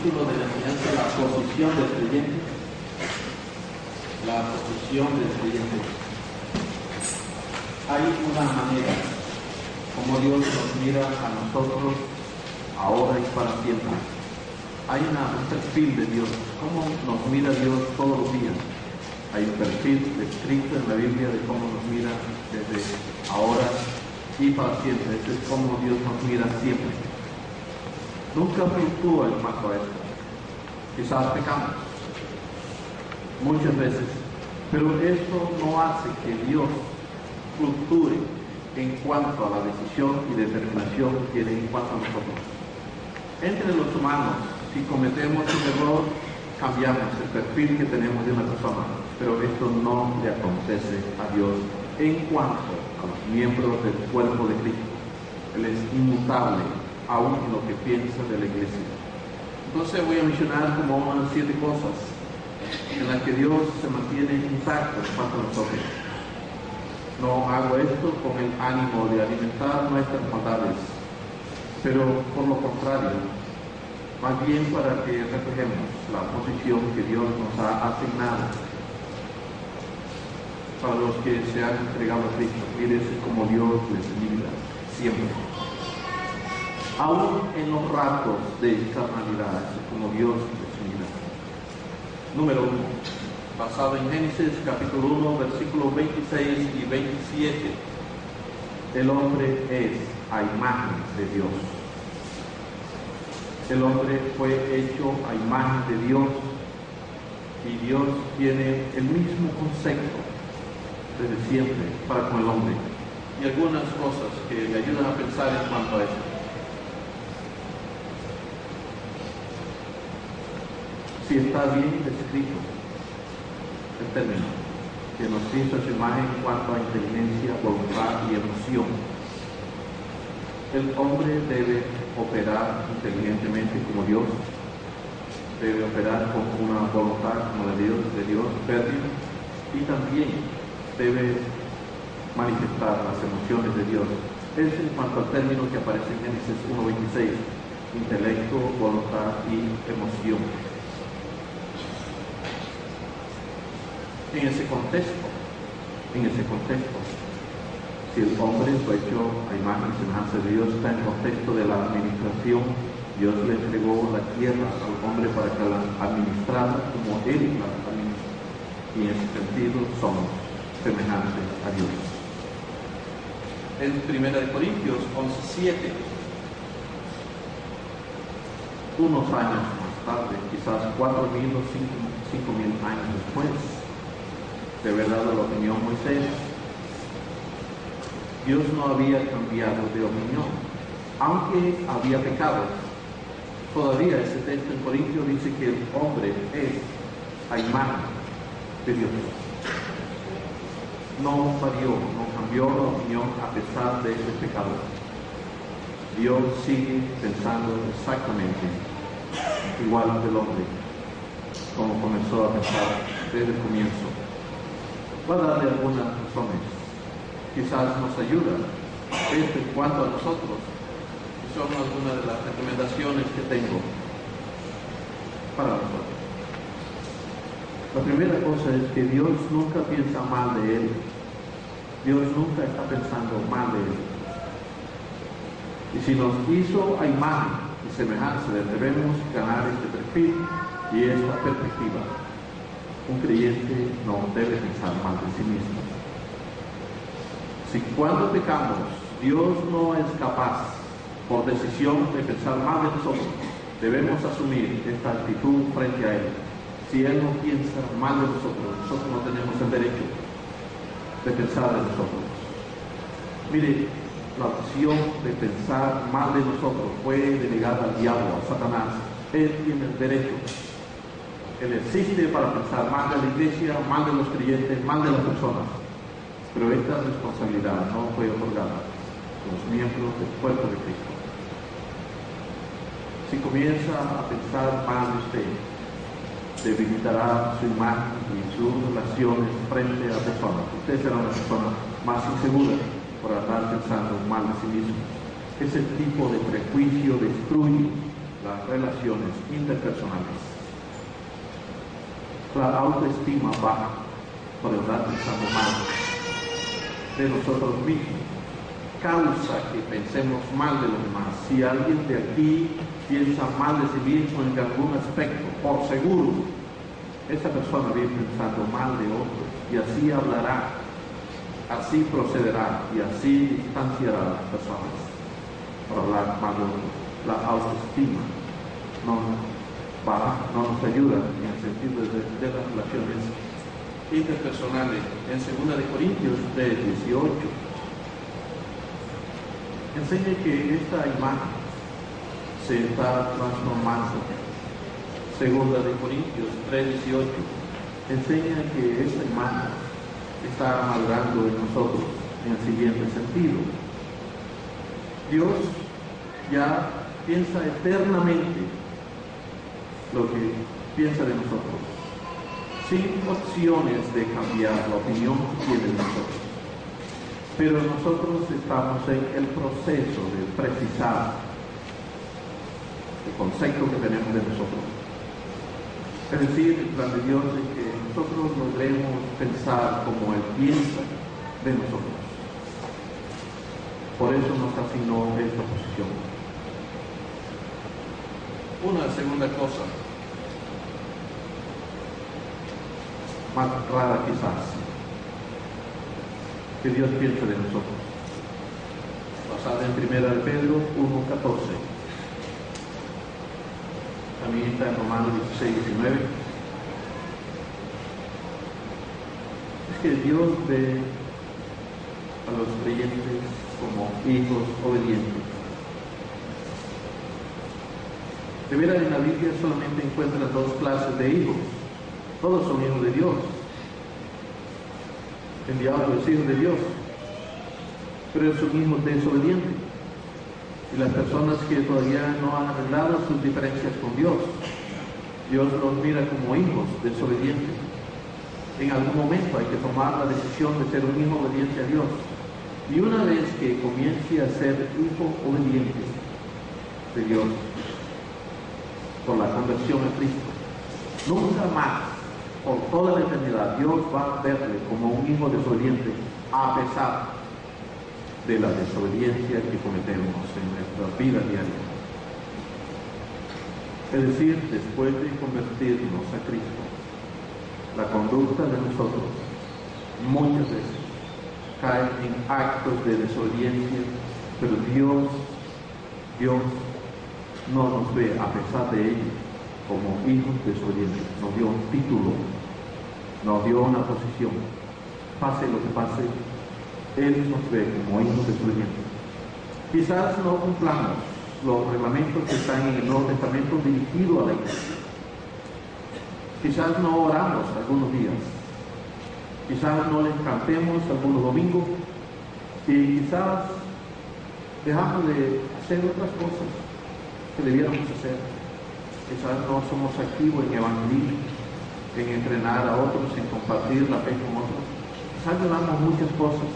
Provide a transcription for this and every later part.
título de la enseñanza es la posición del creyente. La posición del creyente. Hay una manera como Dios nos mira a nosotros ahora y para siempre. Hay un perfil de Dios. ¿Cómo nos mira Dios todos los días? Hay un perfil descrito en la Biblia de cómo nos mira desde ahora y para siempre. Este es como Dios nos mira siempre. Nunca fluctúa en cuanto a esto. Quizás pecamos muchas veces, pero esto no hace que Dios fluctúe en cuanto a la decisión y determinación que tiene en cuanto a nosotros. Entre los humanos, si cometemos un error, cambiamos el perfil que tenemos de una persona, pero esto no le acontece a Dios en cuanto a los miembros del cuerpo de Cristo. Él es inmutable, aún en lo que piensa de la iglesia. Entonces voy a mencionar como unas 7 cosas en las que Dios se mantiene intacto en cuanto a nosotros. No hago esto con el ánimo de alimentar nuestras maldades, pero por lo contrario, más bien para que reflejemos la posición que Dios nos ha asignado para los que se han entregado a Cristo. Mírense como Dios les libra siempre. Aún en los ratos de carnalidad, como Dios les libra. Número 1, basado en Génesis capítulo 1, versículos 26 y 27. El hombre es a imagen de Dios. El hombre fue hecho a imagen de Dios y Dios tiene el mismo concepto desde siempre para con el hombre. Y algunas cosas que le ayudan a pensar en cuanto a esto. Si está bien descrito el término, que nos hizo su imagen en cuanto a inteligencia, voluntad y emoción. El hombre debe operar inteligentemente como Dios, debe operar con una voluntad como la de Dios fértil, y también debe manifestar las emociones de Dios. Es en cuanto al término que aparece en Génesis 1:26, intelecto, voluntad y emoción. En ese contexto, si el hombre fue hecho a imagen y semejanza de Dios, está en el contexto de la administración. Dios le entregó la tierra al hombre para que la administrara como Él la administra. Y en ese sentido somos semejantes a Dios. En 1 Corintios 11:7, unos años más tarde, quizás 4,000 o 5,000 años después de haber dado la opinión Moisés, Dios no había cambiado de opinión, aunque había pecado. Todavía ese texto en Corintios dice que el hombre es a imagen de Dios. No varió, no cambió la opinión a pesar de ese pecado. Dios sigue pensando exactamente igual del hombre, como comenzó a pensar desde el comienzo. Voy a darle algunas razones. Quizás nos ayuda esto en cuanto a nosotros. Y son algunas de las recomendaciones que tengo para nosotros. La primera cosa es que Dios nunca piensa mal de Él. Dios nunca está pensando mal de Él. Y si nos hizo a imagen y semejanza, debemos ganar este perfil y esta perspectiva. Un creyente no debe pensar mal de sí mismo. Si cuando pecamos, Dios no es capaz, por decisión, de pensar mal de nosotros, debemos asumir esta actitud frente a Él. Si Él no piensa mal de nosotros, nosotros no tenemos el derecho de pensar de nosotros. Mire, la opción de pensar mal de nosotros fue delegada al diablo, a Satanás. Él tiene el derecho. Él existe para pensar mal de la iglesia, mal de los creyentes, mal de las personas. Pero esta responsabilidad no fue otorgada a los miembros del cuerpo de Cristo. Si comienza a pensar mal de usted, debilitará su imagen y sus relaciones frente a personas. Usted será una persona más insegura por andar pensando mal de sí mismo. Ese tipo de prejuicio destruye las relaciones interpersonales. La autoestima baja por estar pensando mal de nosotros mismos. Causa que pensemos mal de los demás. Si alguien de aquí piensa mal de sí mismo en algún aspecto, por seguro, esa persona viene pensando mal de otros, y así hablará, así procederá, y así distanciará a las personas por hablar mal de otros. La autoestima no nos ayuda en el sentido de las relaciones interpersonales. En 2 Corintios 3:18 enseña que esta imagen se está transformando. 2 Corintios 3:18 enseña que esta imagen está madurando en nosotros en el siguiente sentido. Dios ya piensa eternamente lo que piensa de nosotros, sin opciones de cambiar la opinión que tiene de nosotros. Pero nosotros estamos en el proceso de precisar el concepto que tenemos de nosotros. Es decir, el plan de Dios es que nosotros logremos pensar como Él piensa de nosotros. Por eso nos asignó esta posición. Una segunda cosa, más rara quizás, que Dios piensa de nosotros, basada en 1 Pedro 1:14. También está en Romanos 16:19. Es que Dios ve a los creyentes como hijos obedientes. De veras, en la Biblia solamente encuentran 2 clases de hijos. Todos son hijos de Dios, enviados los hijos de Dios, pero es un hijo desobediente. Y las personas que todavía no han arreglado sus diferencias con Dios, Dios los mira como hijos desobedientes. En algún momento hay que tomar la decisión de ser un hijo obediente a Dios. Y una vez que comience a ser hijo obediente de Dios, por la conversión a Cristo, nunca más, por toda la eternidad, Dios va a verle como un hijo desobediente, a pesar de la desobediencia que cometemos en nuestra vida diaria. Es decir, después de convertirnos a Cristo, la conducta de nosotros muchas veces cae en actos de desobediencia, pero Dios no nos ve, a pesar de ello, como hijos desobedientes. Nos dio un título, nos dio una posición. Pase lo que pase, Él nos ve como hijos desobedientes. Quizás no cumplamos los reglamentos que están en el Nuevo Testamento dirigidos a la iglesia. Quizás no oramos algunos días. Quizás no les cantemos algunos domingos. Y quizás dejamos de hacer otras cosas que debiéramos hacer. Quizás no somos activos en evangelismo, en entrenar a otros, en compartir la fe con otros. Quizás damos muchas cosas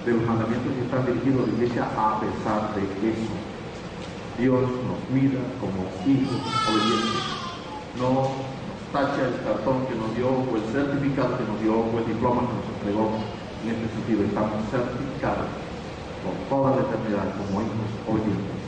de los mandamientos que están dirigidos a la iglesia. A pesar de eso, Dios nos mira como hijos obedientes. No nos tacha el cartón que nos dio, o el certificado que nos dio, o el diploma que nos entregó. En este sentido, estamos certificados por toda la eternidad como hijos obedientes.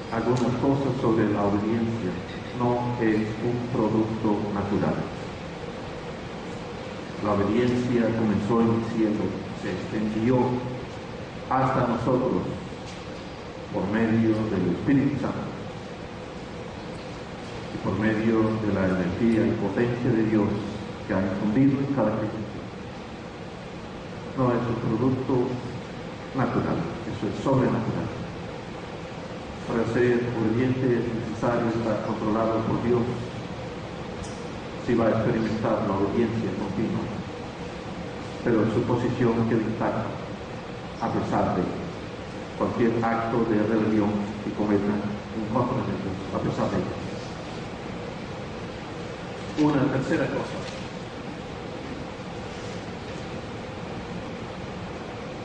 Algunas cosas sobre la obediencia: no es un producto natural. La obediencia comenzó en el cielo, se extendió hasta nosotros por medio del Espíritu Santo y por medio de la energía y potencia de Dios que ha infundido en cada creyente. No es un producto natural, eso es sobrenatural. Para ser obediente es necesario estar controlado por Dios, si va a experimentar la obediencia continua, pero su posición queda intacta a pesar de cualquier acto de rebelión que cometan en contra de Dios, a pesar de ello. Una tercera cosa,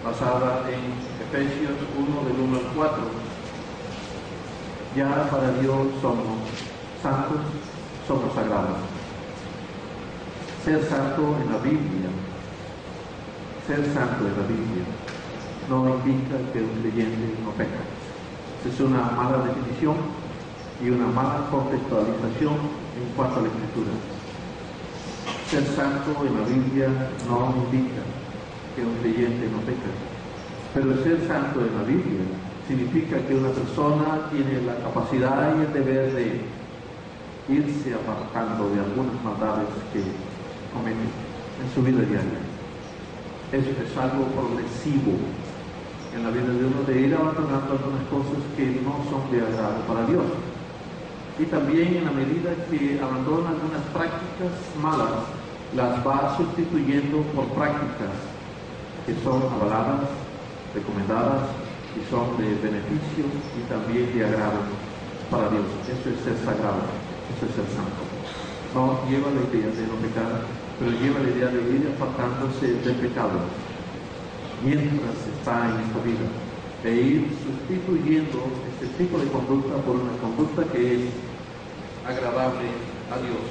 basada en Efesios 1, del 1 al 4, Ya para Dios somos santos, somos sagrados. Ser santo en la Biblia, no indica que un creyente no peca. Es una mala definición y una mala contextualización en cuanto a la Escritura. Ser santo en la Biblia no indica que un creyente no peca. Pero ser santo en la Biblia significa que una persona tiene la capacidad y el deber de irse apartando de algunas maldades que comete en su vida diaria. Eso es algo progresivo en la vida de uno, de ir abandonando algunas cosas que no son de agrado para Dios. Y también en la medida que abandona algunas prácticas malas, las va sustituyendo por prácticas que son avaladas, recomendadas y son de beneficio y también de agrado para Dios. Eso es ser sagrado, eso es ser santo. No lleva la idea de no pecar, pero lleva la idea de ir apartándose del pecado mientras está en esta vida, de ir sustituyendo este tipo de conducta por una conducta que es agradable a Dios.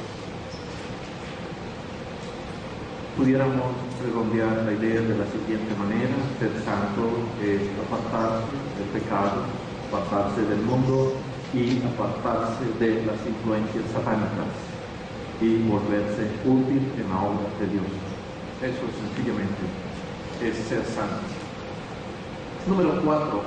Pudiéramos redondear la idea de la siguiente manera: ser santo es apartarse del pecado, apartarse del mundo y apartarse de las influencias satánicas y volverse útil en la obra de Dios. Eso sencillamente es ser santo. Número 4.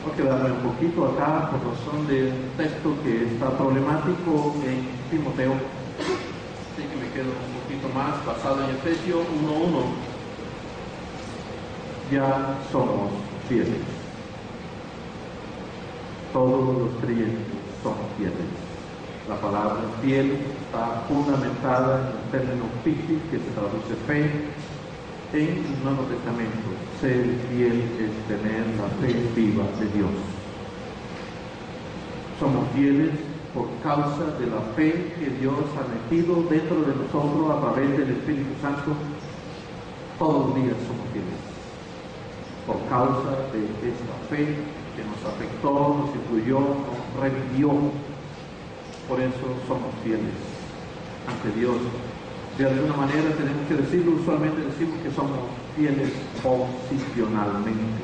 Voy a quedarme un poquito acá por razón del texto que está problemático en Timoteo. Así que me quedo un poquito más basado en Efesios 1:1. Ya somos fieles. Todos los creyentes son fieles. La palabra fiel está fundamentada en el término fiel, que se traduce fe, en el Nuevo Testamento. Ser fiel es tener la fe viva de Dios. Somos fieles por causa de la fe que Dios ha metido dentro de nosotros a través del Espíritu Santo. Todos los días somos fieles por causa de esta fe que nos afectó, nos influyó, nos revivió. Por eso somos fieles ante Dios. De alguna manera tenemos que decirlo, usualmente decimos que somos fieles posicionalmente.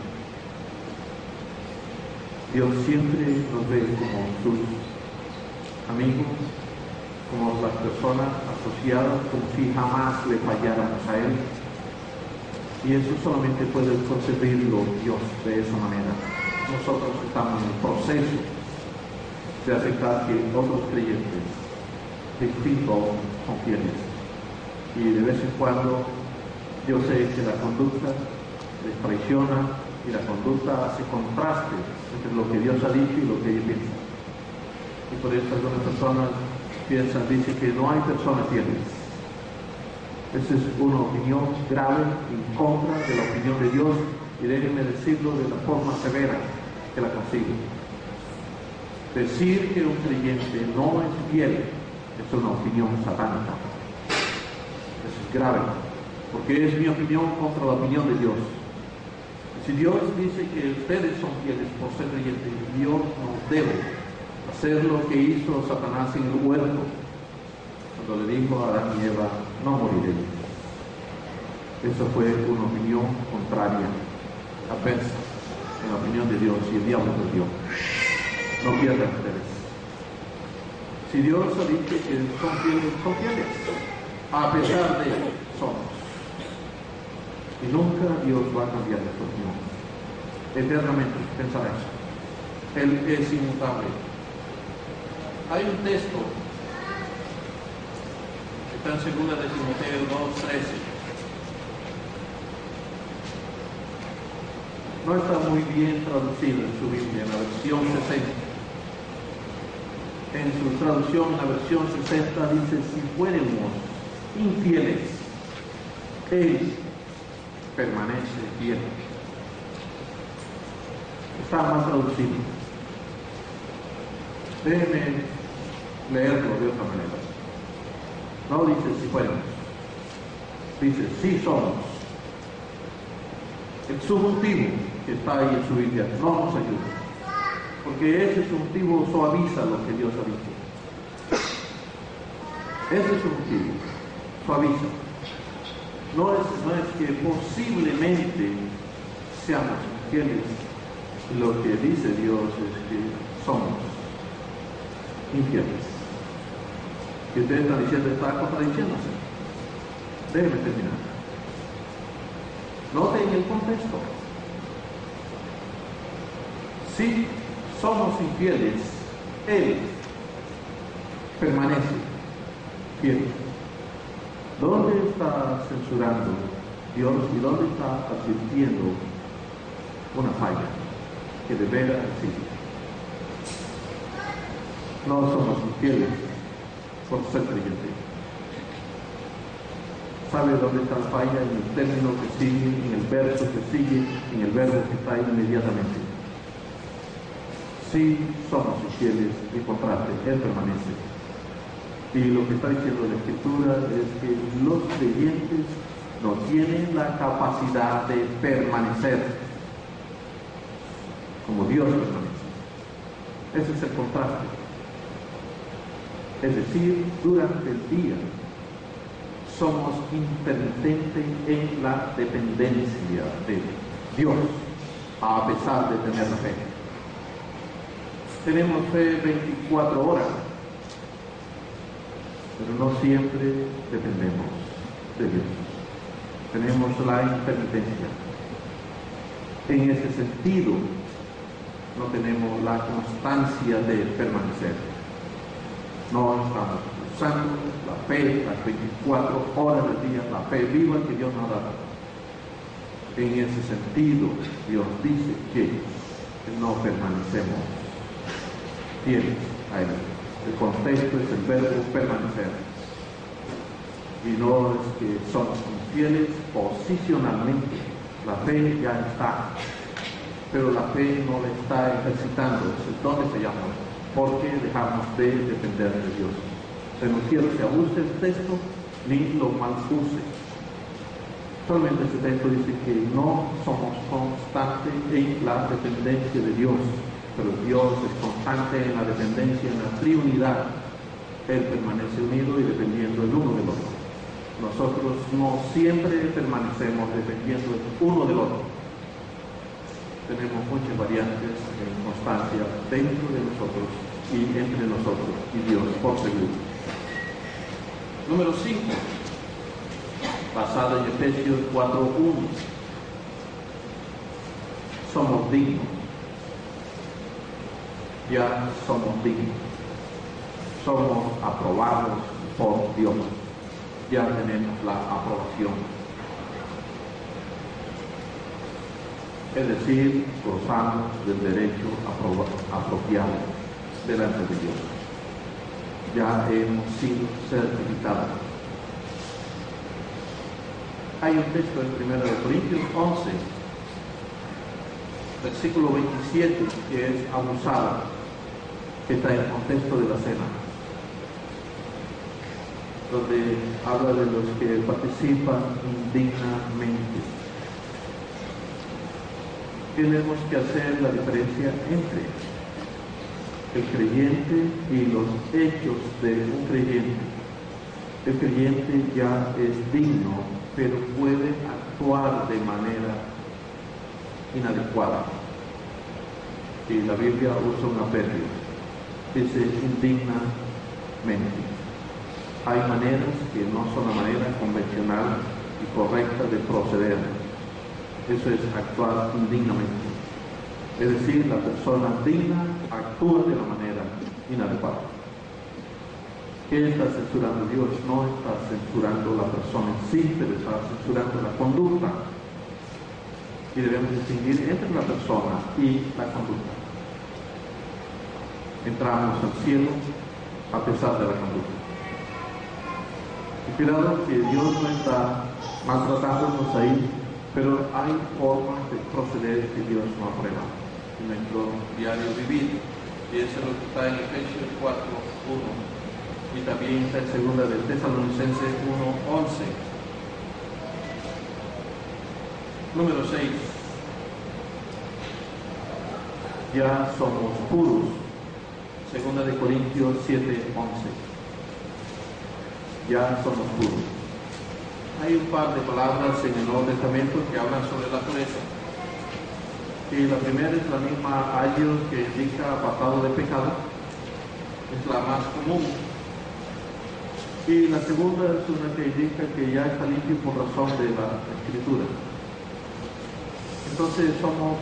Dios siempre nos ve como sus amigos, como las personas asociadas, como si jamás le falláramos a Él. Y eso solamente puede concebirlo Dios de esa manera. Nosotros estamos en el proceso de aceptar que otros creyentes distintos son fieles. Y de vez en cuando yo sé que la conducta les traiciona y la conducta hace contraste entre lo que Dios ha dicho y lo que ellos piensan. Y por eso algunas personas dicen que no hay personas fieles. Esa es una opinión grave en contra de la opinión de Dios, y déjenme decirlo de la forma severa que la consigo. Decir que un creyente no es fiel es una opinión satánica. Eso es grave, porque es mi opinión contra la opinión de Dios. Si Dios dice que ustedes son fieles por ser creyentes, Dios nos debe hacer lo que hizo Satanás en el huerto, cuando le dijo a Adán y Eva: no moriréis. Esa fue una opinión contraria, adversa en la opinión de Dios, y el diablo perdió. No pierdan ustedes. Si Dios ha dicho que son fieles, a pesar de somos. Y nunca Dios va a cambiar de opinión. Eternamente, pensar eso. Él es inmutable. Hay un texto que está en 2 de Timoteo 2:13. No está muy bien traducido en su Biblia, en la versión 60. En su traducción, en la versión 60, dice: si fuéramos infieles, Él permanece fiel. Está mal traducido. Déjenme leerlo de otra manera. No dice si fuéramos, dice si somos. El subjuntivo que está ahí en su Biblia no nos ayuda, porque ese subjuntivo suaviza lo que Dios ha dicho. Ese subjuntivo suaviza. No es que posiblemente seamos infieles. Lo que dice Dios es que somos infieles. Que usted está diciendo, está contradiciéndose. Déjeme terminar. Noten el contexto. Si somos infieles, Él permanece fiel. ¿Dónde está censurando Dios y dónde está advirtiendo una falla que de veras existe? No somos infieles por ser creyentes. ¿Sabe dónde está la falla? En el término que sigue, en el verso que sigue, en el verbo que está ahí inmediatamente. Si somos infieles, el contraste, Él permanece. Y lo que está diciendo la Escritura es que los creyentes no tienen la capacidad de permanecer como Dios permanece. Ese es el contraste. Es decir, durante el día somos intermitentes en la dependencia de Dios, a pesar de tener fe. Tenemos fe 24 horas, pero no siempre dependemos de Dios. Tenemos la intermitencia. En ese sentido, no tenemos la constancia de permanecer. No estamos usando la fe, las 24 horas del día, la fe viva que Dios nos ha dado. En ese sentido, Dios dice que no permanecemos fieles a Él. El contexto es el verbo permanecer. Y no es que somos infieles posicionalmente. La fe ya está, pero la fe no la está ejercitando. ¿Dónde se llama? Porque dejamos de depender de Dios. Pero no quiero que abuse el texto ni lo mal use. Solamente este texto dice que no somos constantes en la dependencia de Dios, pero Dios es constante en la dependencia, en la triunidad. Él permanece unido y dependiendo el uno del otro. Nosotros no siempre permanecemos dependiendo el uno del otro. Tenemos muchas variantes en constancia dentro de nosotros y entre nosotros y Dios, por seguro. Número 5, basado en Efesios 4:1. Somos dignos. Ya somos dignos. Somos aprobados por Dios. Ya tenemos la aprobación. Es decir, gozamos del derecho apropiado delante de Dios. Ya hemos sido certificados. Hay un texto en 1 Corintios 11, versículo 27, que es abusada, que está en el contexto de la cena, donde habla de los que participan indignamente. Tenemos que hacer la diferencia entre el creyente y los hechos de un creyente. El creyente ya es digno, pero puede actuar de manera inadecuada. Y la Biblia usa una pérdida. Dice indignamente. Hay maneras que no son la manera convencional y correcta de proceder. Eso es actuar indignamente. Es decir, la persona digna actúa de la manera inadecuada. ¿Qué está censurando Dios? No está censurando la persona en sí, pero está censurando la conducta. Y debemos distinguir entre la persona y la conducta. Entramos al cielo a pesar de la conducta. Y cuidado que Dios no está maltratándonos ahí, pero hay formas de proceder que Dios no aprueba en nuestro diario vivir. Y eso es lo que está en Efesios 4:1. Y también está en 2 de Tesalonicenses 1:11. Número 6. ya somos puros. 2 Corintios 7:11. Ya somos puros. Hay un par de palabras en el Nuevo Testamento que hablan sobre la pureza. Y la primera es la misma ayo que indica apartado de pecado. Es la más común. Y la segunda es una que indica que ya está limpio por razón de la Escritura. Entonces somos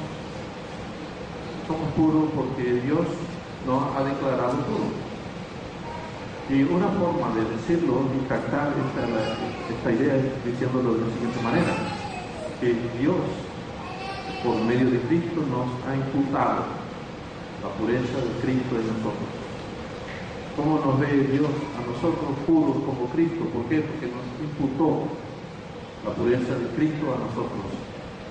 puros porque Dios nos ha declarado puros. Y una forma de decirlo y captar esta idea es diciéndolo de la siguiente manera: que Dios, por medio de Cristo, nos ha imputado la pureza de Cristo en nosotros. ¿Cómo nos ve Dios a nosotros puros como Cristo? ¿Por qué? Porque nos imputó la pureza de Cristo a nosotros.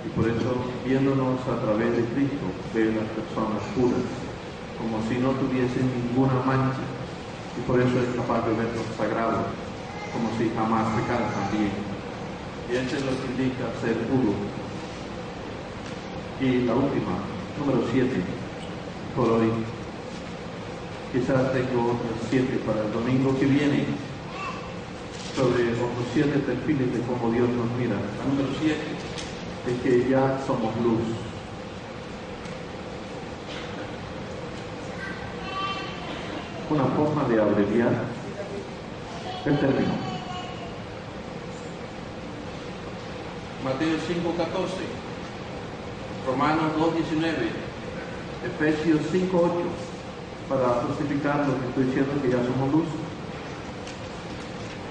Y por eso, viéndonos a través de Cristo, ve las personas puras, como si no tuviesen ninguna mancha. Y por eso es capaz de verlos sagrados, como si jamás pecaran también. Y eso es lo que indica ser puro. Y la última, número 7, por hoy. Quizás tengo otras 7 para el domingo que viene, sobre otros 7 perfiles de cómo Dios nos mira. La número 7 es que ya somos luz. Una forma de abreviar el término. Mateo 5:14, Romanos 2:19, Efesios 5:8, para justificar lo que estoy diciendo, que ya somos luz.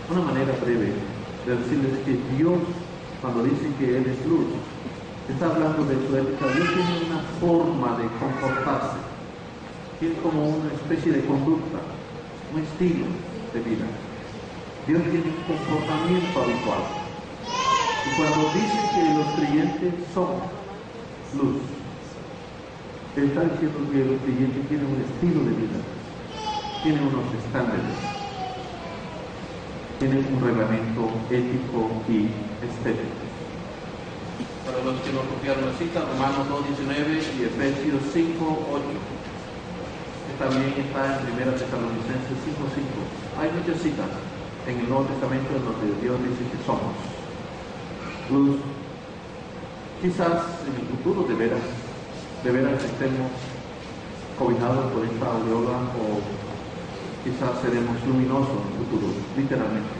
Una manera breve de decirles que Dios, cuando dice que Él es luz, está hablando de su ética. Dios tiene una forma de comportarse, tiene como una especie de conducta, un estilo de vida. Dios tiene un comportamiento habitual. Y cuando dice que los creyentes son luz, Él está diciendo que los creyentes tienen un estilo de vida, tienen unos estándares, tienen un reglamento ético y estético. Para los que no copiaron la cita, Romanos 2:19 y Efesios 5:8. Que también está en 1 Tesalonicenses 5:5. Hay muchas citas en el Nuevo Testamento en donde Dios dice que somos luz. Quizás en el futuro de veras estemos cobijados por esta aureola, o quizás seremos luminosos en el futuro, literalmente.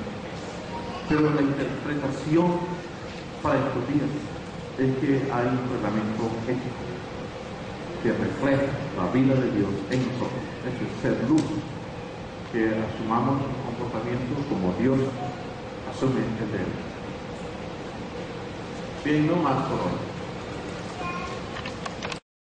Pero la interpretación para estos días es que hay un reglamento ético que refleja la vida de Dios en nosotros. Eso es ser luz, que asumamos un comportamiento como Dios asume el de Él. Bien, no más por hoy.